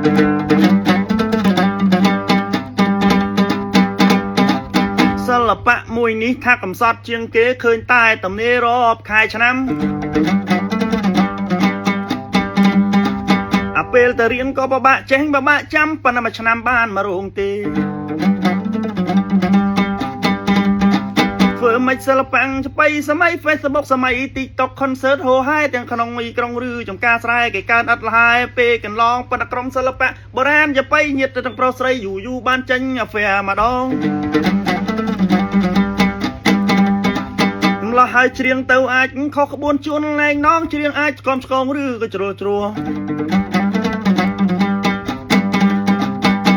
សិល្បៈមួយនេះថាកំសត់ជាងគេឃើញតែតំនេរាប់ខែឆ្នាំអាពេលទៅរៀនក៏ពិបាកចេះពិបាកចាំប៉ុន្តែមួយឆ្នាំបានមករោងទេធ្វើមិនសិល្បៈចបៃសម័យ Facebook សម័យ TikTok concert ហោហែទាំងក្នុងមីក្រុងឬចំការស្រែគេកើនអត់លហើយពេលកន្លងប៉ុន្តែក្រុមសិល្បៈបុរាណចបៃញាតទៅទាំងប្រុសស្រីយូរបានចេញអាហ្វែម្ដងម្លោះហើយច្រៀងទៅអាចខុសក្បួនជួនលែងនងច្រៀងអាចស្គមស្គងឬក៏ជ្រុលជ្រួ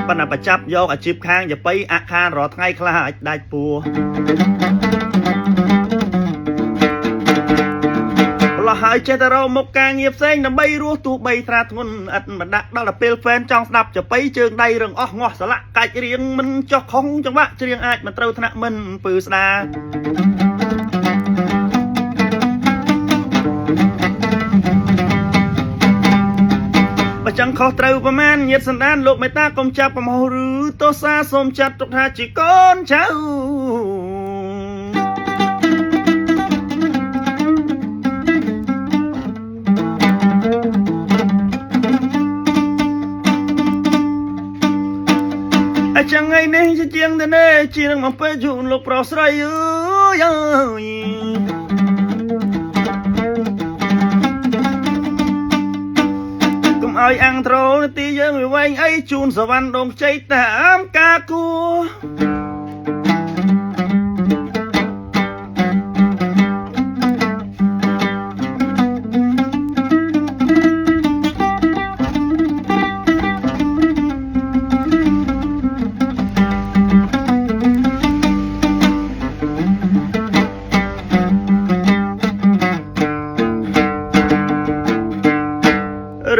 ប៉ុន្តែប្រចាប់យកអាជីពខាងចបៃអាខានរាល់ថ្ងៃខ្លះអាចដាច់ពោះម្លោះហើយចេះតែរកមុខការងារផ្សេងដើម្បីរស់ទោះបីត្រាធ្ងន់ឥតមិនដាក់ដល់ពេលហ្វេនចង់ស្ដាប់ចបៃជើងដៃរឹងអស់ងាស់ស្លាក់កាច់រៀងមិនចុះខុងចង្វាក់ច្រៀងអាចមិនត្រូវថ្នាក់មិនពើស្ដាបើចឹងខុសត្រូវប្រមាណញាតសន្តានលោកមេតាកុំចាប់ប្រមោះឬទោសាសូមចាត់ទុកថាជាកូនចៅអញ្ចឹងថ្ងៃនេះជាងទៅនេះជាងមកពេលជូនលោកប្រុសស្រីអើយកុំឲ្យអាំងត្រូលទីយើងវាវែងអីជូនសវណ្ណដងខ្ចីតាមការគួ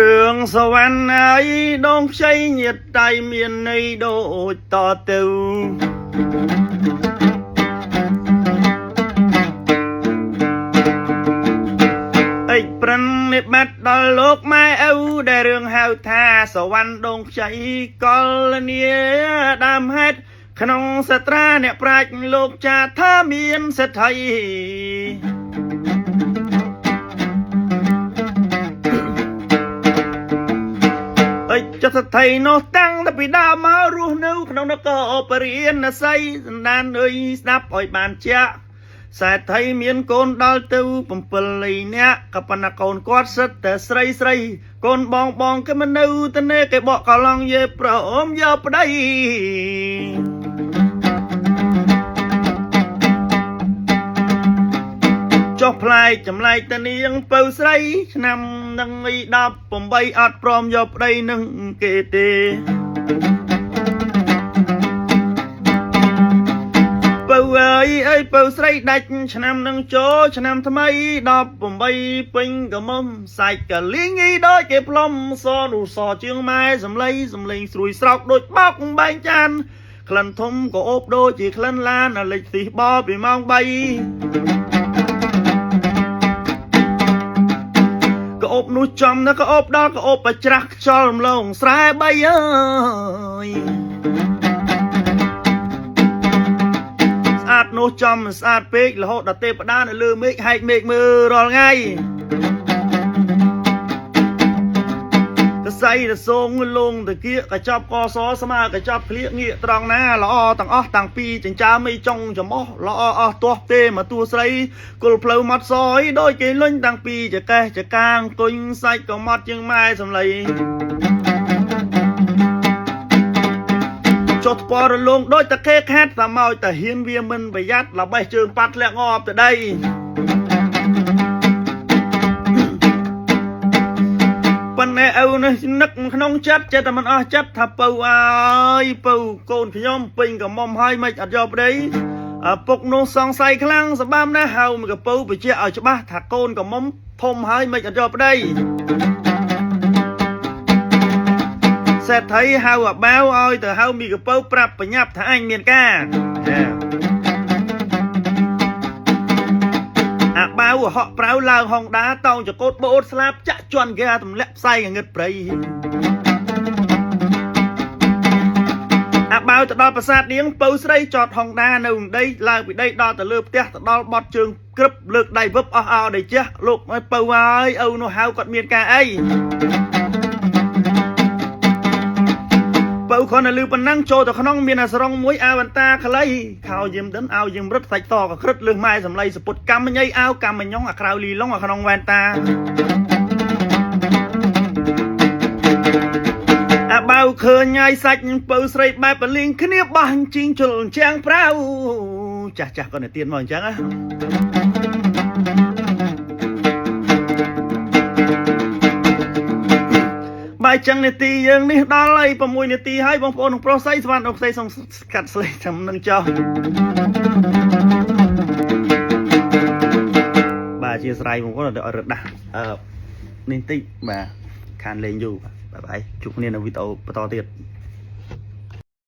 រឿងសវណ្ណអីដងខ្ចីញាតដៃមានន័យដូចតទៅអិចប្រនិបត្តិដល់លោកម៉ែឪដែលរឿងហៅថាសវណ្ណដងខ្ចីកលនីដើមហេតុក្នុងសាត្រាអ្នកប្រាជ្ញលោកចាថាមានសេដ្ឋីចិត្តស្ថិនោះតាំងតែពីដើមមករស់នៅក្នុងនគរពរាណសីសន្តានអើយស្ដាប់ឲ្យបានជាក់សេដ្ឋីមានកូនដល់ទៅ7នាក់ក៏ប៉ុន្តែកូនគាត់សិតតែស្រីកូនបងគេមិននៅទៅនេះគេបកកឡងយេប្រអមយកប្តីចុះផ្លែកចម្លែកតានាងពៅស្រីឆ្នាំនឹង18អត់ព្រមយកប្តីនឹងគេទេពៅអើយពៅស្រីដាច់ឆ្នាំនឹងចូលឆ្នាំថ្មី18ពេញកមុំសាច់កលីងីដូចគេផ្លុំសនោះសជាងម៉ែសំឡេងស្រួយស្រោកដូចបោកបែងចានក្លិនធំក៏អូបដូចជាក្លិនឡានលេចស៊ីបបពីម៉ោង3ក៏អូបនោះចំណាក៏អូបដល់ក៏អូបបច្រាស់ខ្យល់រំលងស្រែ3អើយស្អាតនោះចំស្អាតពេករហូតដល់ទេវតានៅលើមេឃហែកមេឃមើលរាល់ថ្ងៃកសៃរសងលងតាគៀកកចាប់កសស្មើកចាប់ក្លៀកងាកត្រង់ណាល្អទាំងអស់តាំងពីចិញ្ចើមចុងចំអស់ល្អអស់ទាស់ទេមកទួស្រីគល់ផ្លូវមាត់សយដូចគេលុញតាំងពីចកេះចកាងគុញសាច់ក៏មាត់ជាងម៉ែសំឡីចុះថ្ពរលងដូចតាខេខាត់តាមឲ្យតាហ៊ានវាមិនប្រយ័ត្នល្បេះជើងប៉ាត់ធ្លាក់ងាប់ទៅដីប៉ុន្តែឪនេះនឹកក្នុងចិត្តតែមិនអស់ចិត្តថាពៅអើយពៅកូនខ្ញុំពេញកំមុំហើយមិនអត់យកប្តីពុកនោះសង្ស័យខ្លាំងសម្បំណាស់ហៅមួយកពៅបញ្ជាក់ឲ្យច្បាស់ថាកូនកំមុំធំហើយមិនអត់យកប្តីសេដ្ឋីហៅអាបាវឲ្យទៅហៅមីកពៅប្រាប់បញ្ញាប់ថាអញមានការអាបាវហក់ប្រៅឡើងហុងដាតោងចកូតបូតស្លាប់ចាក់ជន់គេទម្លាក់ផ្សៃងឹតព្រៃ ឲ្យទៅដល់ប្រាសាទនាងពៅស្រីចតហុងដានៅដីឡើងពីដីដល់ទៅលើផ្ទះទៅដល់បត់ជើងក្រឹបលើកដៃវឹបអស់អោដេជះលោកឲ្យពៅហើយឪនោះហៅគាត់មានការអីពៅគាត់នៅលើប៉ុណ្ណឹងចូលទៅក្នុងមានអាស្រងមួយអាវន្តាខ្លីខោយាមដិនអាវយាមរឹតសាច់តក៏ក្រឹតលើសម៉ែសំឡីសពុតកម្មញ៉ៃអាវកម្មញ៉ងអាក្រៅលីឡុងអាក្នុងវ៉ែនតាអាបៅឃើញញ៉ៃសាច់ពៅស្រីបែបបលីងគ្នាបោះជីងជលជាងប្រាវចាស់គាត់ទៅទៀនមកអញ្ចឹងណាបាយចឹងនាទីយើងនេះដល់ហើយ6នាទីហើយបងប្អូនក្នុងប្រុសស្រីស្វានអុកស្រីសូមកាត់ស្លេកចាំនឹងចោលបាទអធិស្ឋានបងប្អូនឲ្យរត់ដាស់នេះតិចបាទខានលេងយូរបាយជួបគ្នានៅវីដេអូបន្តទៀត